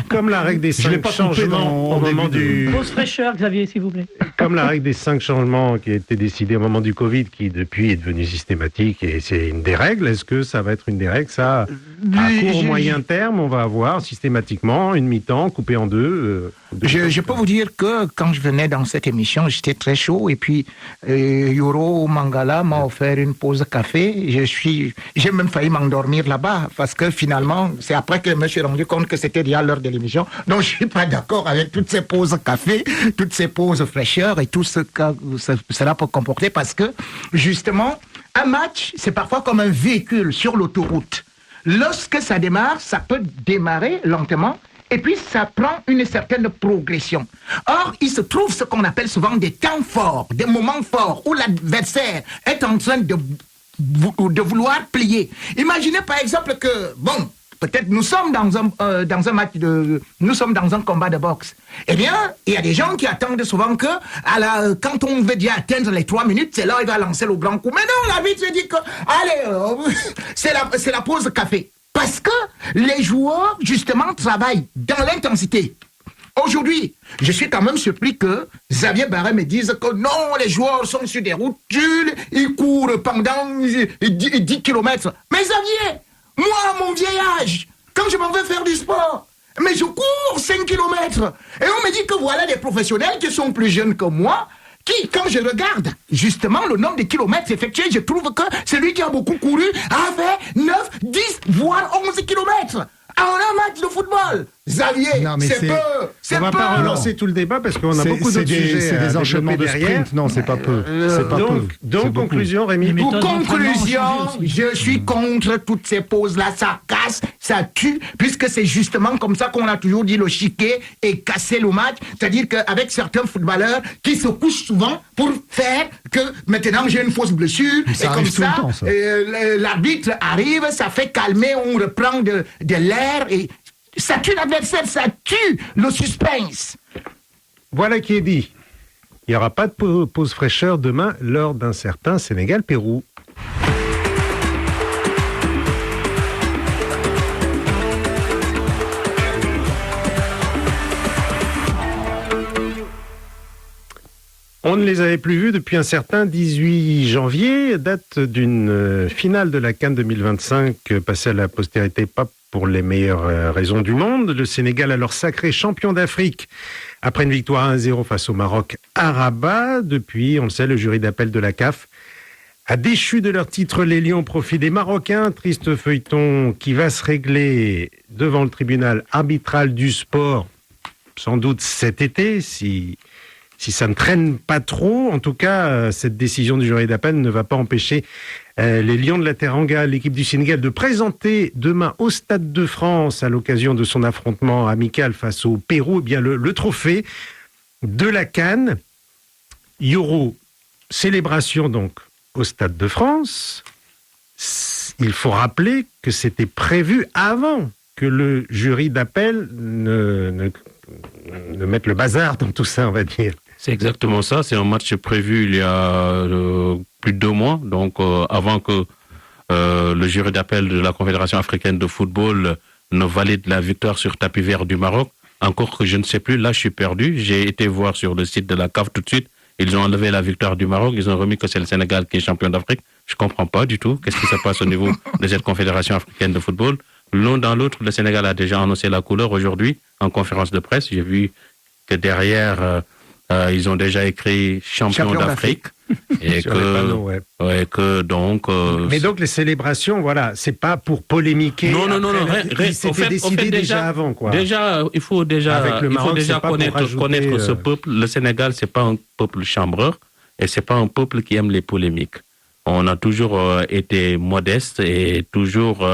comme la règle des 5 changements au moment du... Pause fraîcheur, Xavier, s'il vous plaît. Comme la règle des 5 changements qui a été décidée au moment du Covid, qui depuis est devenue systématique et c'est une des règles, est-ce que ça va être une des règles? Ça, à court ou moyen terme, on va avoir systématiquement une mi-temps coupée en deux. Je peux vous dire que quand je venais dans cette émission, j'étais très chaud et puis Yoro Mangala m'a offert une pause café. J'ai même failli m'endormir là-bas parce que finalement, c'est après que je me suis rendu compte que c'était déjà l'heure de l'émission. Donc, je suis pas d'accord avec toutes ces pauses café, toutes ces pauses fraîcheur et tout ce que cela peut comporter parce que, justement, un match, c'est parfois comme un véhicule sur l'autoroute. Lorsque ça démarre, ça peut démarrer lentement et puis ça prend une certaine progression. Or, il se trouve ce qu'on appelle souvent des temps forts, des moments forts où l'adversaire est en train de vouloir plier. Imaginez par exemple que, bon, peut-être nous sommes dans un match nous sommes dans un combat de boxe. Eh bien, il y a des gens qui attendent souvent que, quand on veut déjà atteindre les 3 minutes, c'est là où il va lancer le grand coup. Mais non, l'arbitre se dit que, allez, c'est la pause café. Parce que les joueurs, justement, travaillent dans l'intensité. Aujourd'hui, je suis quand même surpris que Xavier Barret me dise que non, les joueurs sont sur des routes, ils courent pendant 10 km. Mais Xavier, moi, à mon vieil âge, quand je m'en vais faire du sport, mais je cours 5 km. Et on me dit que voilà des professionnels qui sont plus jeunes que moi, qui, quand je regarde justement le nombre de kilomètres effectués, je trouve que celui qui a beaucoup couru a fait 9, 10, voire 11 kilomètres. En un match de football. Xavier, c'est peu. On va pas relancer tout le débat parce qu'on a beaucoup d'autres sujets. C'est des enchaînements de sprint. Non, c'est pas peu. Donc conclusion, Rémi. Pour conclusion, je suis contre toutes ces pauses-là. Ça casse, ça tue, puisque c'est justement comme ça qu'on a toujours dit le chiquet et casser le match. C'est-à-dire qu'avec certains footballeurs qui se couchent souvent pour faire que maintenant j'ai une fausse blessure. Et comme ça, l'arbitre arrive, ça fait calmer, on reprend de l'air et ça tue l'adversaire, ça tue le suspense. Voilà qui est dit. Il n'y aura pas de pause fraîcheur demain lors d'un certain Sénégal-Pérou. On ne les avait plus vus depuis un certain 18 janvier, date d'une finale de la CAN 2025 passée à la postérité, pas pour les meilleures raisons du monde. Le Sénégal, alors sacré champion d'Afrique, après une victoire 1-0 face au Maroc à Rabat. Depuis, on le sait, le jury d'appel de la CAF a déchu de leur titre les Lions au profit des Marocains. Triste feuilleton qui va se régler devant le tribunal arbitral du sport, sans doute cet été, si ça ne traîne pas trop. En tout cas, cette décision du jury d'appel ne va pas empêcher les Lions de la Teranga, l'équipe du Sénégal, de présenter demain au Stade de France, à l'occasion de son affrontement amical face au Pérou, eh bien le trophée de la CAN. Yoro, célébration donc au Stade de France. Il faut rappeler que c'était prévu avant que le jury d'appel ne mette le bazar dans tout ça, on va dire. C'est exactement ça. C'est un match prévu il y a plus de 2 mois, donc avant que le jury d'appel de la Confédération africaine de football ne valide la victoire sur tapis vert du Maroc. Encore que je ne sais plus, là je suis perdu. J'ai été voir sur le site de la CAF tout de suite. Ils ont enlevé la victoire du Maroc. Ils ont remis que c'est le Sénégal qui est champion d'Afrique. Je comprends pas du tout qu'est-ce qui se passe au niveau de cette Confédération africaine de football. L'un dans l'autre, le Sénégal a déjà annoncé la couleur aujourd'hui en conférence de presse. J'ai vu que derrière, ils ont déjà écrit champion d'Afrique. Et que donc. Mais donc les célébrations, voilà, c'est pas pour polémiquer. Non. C'était décidé déjà avant, quoi. Déjà, il faut déjà connaître rajouter, ce peuple. Le Sénégal, c'est pas un peuple chambreur et c'est pas un peuple qui aime les polémiques. On a toujours été modeste et toujours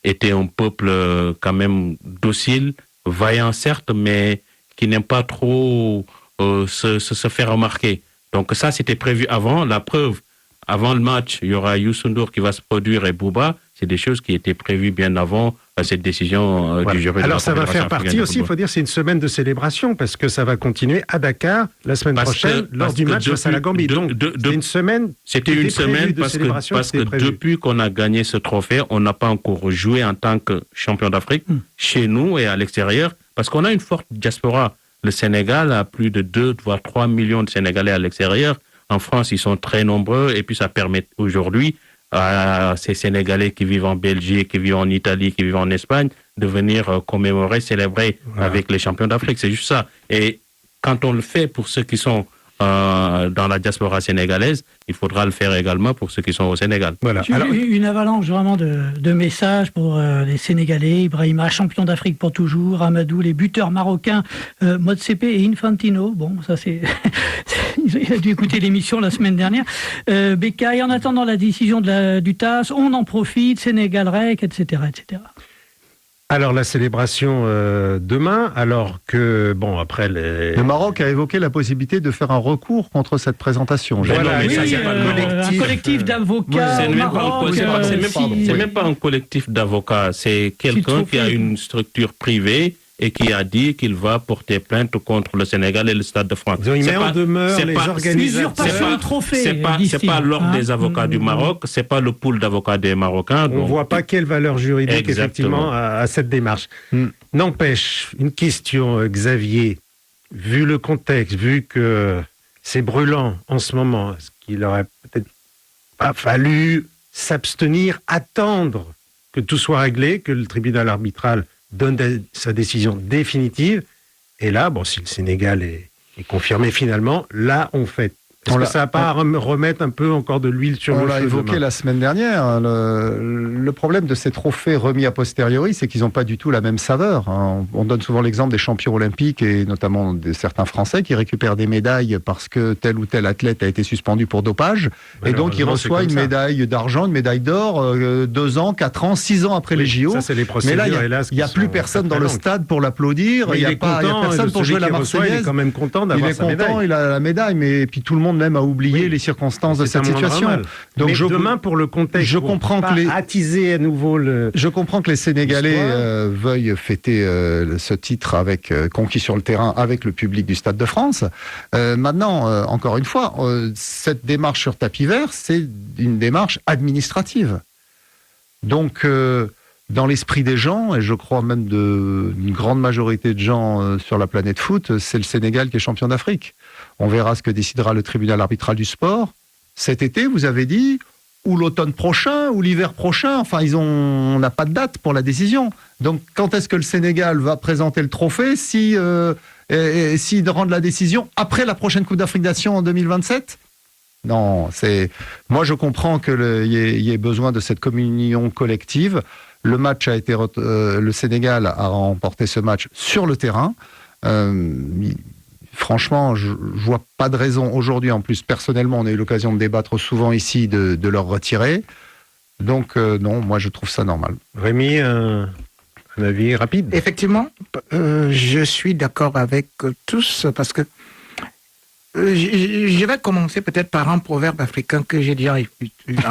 été un peuple quand même docile, vaillant certes, mais qui n'aime pas trop se faire remarquer. Donc ça, c'était prévu avant. La preuve, avant le match, il y aura Youssou N'Dour qui va se produire et Bouba. C'est des choses qui étaient prévues bien avant cette décision du jury. Alors ça va faire partie aussi, il faut dire, c'est une semaine de célébration parce que ça va continuer à Dakar la semaine prochaine lors du match face à la Gambie. Donc c'est une semaine. C'était une semaine parce que depuis qu'on a gagné ce trophée, on n'a pas encore joué en tant que champion d'Afrique chez nous et à l'extérieur parce qu'on a une forte diaspora. Le Sénégal a plus de 2 voire 3 millions de Sénégalais à l'extérieur. En France, ils sont très nombreux et puis ça permet aujourd'hui à ces Sénégalais qui vivent en Belgique, qui vivent en Italie, qui vivent en Espagne, de venir commémorer, célébrer avec les champions d'Afrique. C'est juste ça. Et quand on le fait pour ceux qui sont dans la diaspora sénégalaise, il faudra le faire également pour ceux qui sont au Sénégal. Voilà. Alors, une avalanche vraiment de messages pour les Sénégalais, Ibrahima, champion d'Afrique pour toujours, Amadou, les buteurs marocains, Motsepe et Infantino. Bon, ça c'est... Il a dû écouter l'émission la semaine dernière. Bekay, en attendant la décision du TAS, on en profite, Sénégal REC, etc., etc. Alors la célébration demain, alors que, bon, après les... Le Maroc a évoqué la possibilité de faire un recours contre cette présentation. Voilà, oui, un collectif d'avocats. C'est même pas un collectif d'avocats, c'est quelqu'un qui a une structure privée et qui a dit qu'il va porter plainte contre le Sénégal et le Stade de France. Il met en demeure les organisateurs. C'est pas l'ordre des avocats du Maroc, c'est pas le pool d'avocats des Marocains. On ne voit pas quelle valeur juridique effectivement à cette démarche. N'empêche, une question, Xavier, vu le contexte, vu que c'est brûlant en ce moment, est-ce qu'il aurait peut-être pas fallu s'abstenir, attendre que tout soit réglé, que le tribunal arbitral donne sa décision définitive, et là, bon, si le Sénégal est confirmé finalement, là, on fait. Est-ce que ça va pas remettre un peu encore de l'huile sur le feu? On l'a évoqué la semaine dernière. Le problème de ces trophées remis a posteriori, c'est qu'ils n'ont pas du tout la même saveur. On donne souvent l'exemple des champions olympiques et notamment de certains Français qui récupèrent des médailles parce que tel ou tel athlète a été suspendu pour dopage. Et donc, il reçoit une médaille d'argent, une médaille d'or 2 ans, 4 ans, 6 ans après les JO. Ça, c'est les procédures. Mais là, il n'y a plus personne dans le stade pour l'applaudir. Il n'y a personne pour jouer la Marseillaise. Il est quand même content d'avoir sa médaille. Il est content, il a la médaille, mais puis tout le monde même a oublié les circonstances de cette situation. Donc demain, pour le contexte, je comprends que attiser à nouveau le... Je comprends que les Sénégalais veuillent fêter ce titre conquis sur le terrain avec le public du Stade de France. Maintenant, encore une fois, cette démarche sur tapis vert, c'est une démarche administrative. Donc, dans l'esprit des gens, et je crois même d'une grande majorité de gens sur la planète foot, c'est le Sénégal qui est champion d'Afrique. On verra ce que décidera le tribunal arbitral du sport. Cet été, vous avez dit, ou l'automne prochain, ou l'hiver prochain. Enfin, on n'a pas de date pour la décision. Donc, quand est-ce que le Sénégal va présenter le trophée s'il rend la décision après la prochaine Coupe d'Afrique Nations en 2027 ? Non, moi je comprends qu'il y ait besoin de cette communion collective. Le match a été, le Sénégal a remporté ce match sur le terrain. Franchement, je vois pas de raison aujourd'hui. En plus, personnellement, on a eu l'occasion de débattre souvent ici de leur retirer. Donc non, moi je trouve ça normal. Rémi, un avis rapide? Effectivement, je suis d'accord avec tous parce que je vais commencer peut-être par un proverbe africain que j'ai déjà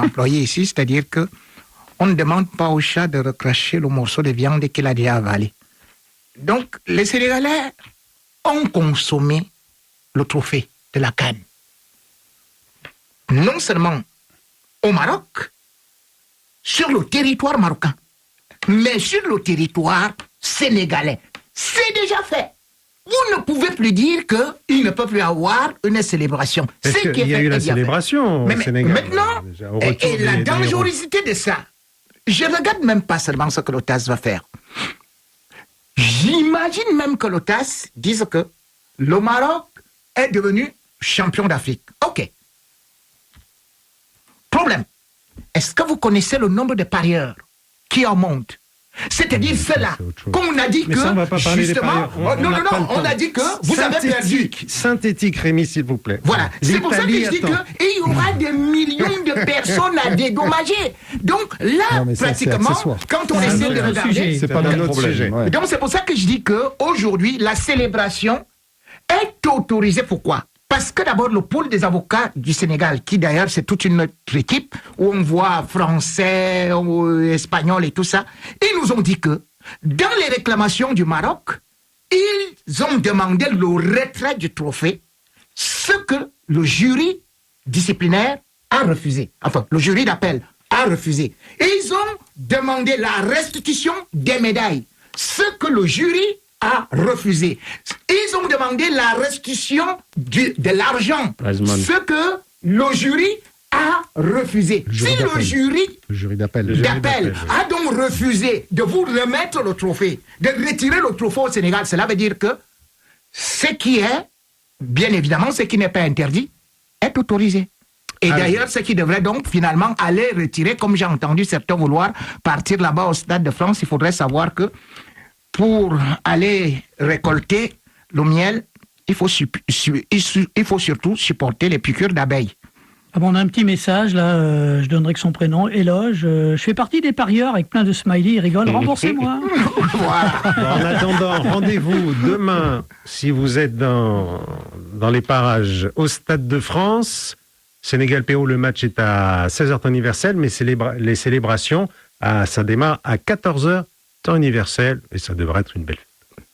employé ici, c'est-à-dire que on ne demande pas au chat de recracher le morceau de viande qu'il a déjà avalé. Donc, les Sénégalais ont consommé le trophée de la CAN. Non seulement au Maroc, sur le territoire marocain, mais sur le territoire sénégalais. C'est déjà fait. Vous ne pouvez plus dire qu'il ne peut plus avoir une célébration. Est-ce qu'il y a eu la célébration au Sénégal? Maintenant, et la dangerosité de ça, je ne regarde même pas seulement ce que l'OTAS va faire. J'imagine même que l'OTAS dise que le Maroc est devenu champion d'Afrique. OK. Problème. Est-ce que vous connaissez le nombre de parieurs qui en montent? C'est-à-dire cela qu'on a dit mais ça, on va pas parler justement, on a dit que vous avez perdu. Synthétique, Rémi, s'il vous plaît. Voilà, c'est pour ça que je dis qu'il y aura des millions de personnes à dédommager. Donc là, pratiquement, quand on essaie de regarder... C'est pas notre sujet. Ouais. Donc c'est pour ça que je dis qu'aujourd'hui, la célébration est autorisée. Pourquoi? Parce que d'abord, le pôle des avocats du Sénégal, qui d'ailleurs c'est toute une autre équipe, où on voit français, espagnol et tout ça, ils nous ont dit que dans les réclamations du Maroc, ils ont demandé le retrait du trophée, ce que le jury disciplinaire a refusé. Enfin, le jury d'appel a refusé. Et ils ont demandé la restitution des médailles, ce que le jury a refusé. Ils ont demandé la restitution de l'argent, ce que le jury a refusé. Si le jury d'appel a donc refusé de vous remettre le trophée, de retirer le trophée au Sénégal, cela veut dire que ce qui est, bien évidemment, ce qui n'est pas interdit, est autorisé. Et d'ailleurs, ce qui devrait donc finalement aller retirer, comme j'ai entendu certains vouloir partir là-bas au Stade de France, il faudrait savoir que pour aller récolter le miel, il faut surtout supporter les piqûres d'abeilles. Ah bon, on a un petit message, là, je donnerai que son prénom, Éloge. Je fais partie des parieurs avec plein de smileys, ils rigolent, remboursez-moi. Voilà. En attendant, rendez-vous demain, si vous êtes dans les parages, au Stade de France. Sénégal-Pérou, le match est à 16h temps universel, mais les célébrations, ça démarre à 14h temps universel, et ça devrait être une belle fête.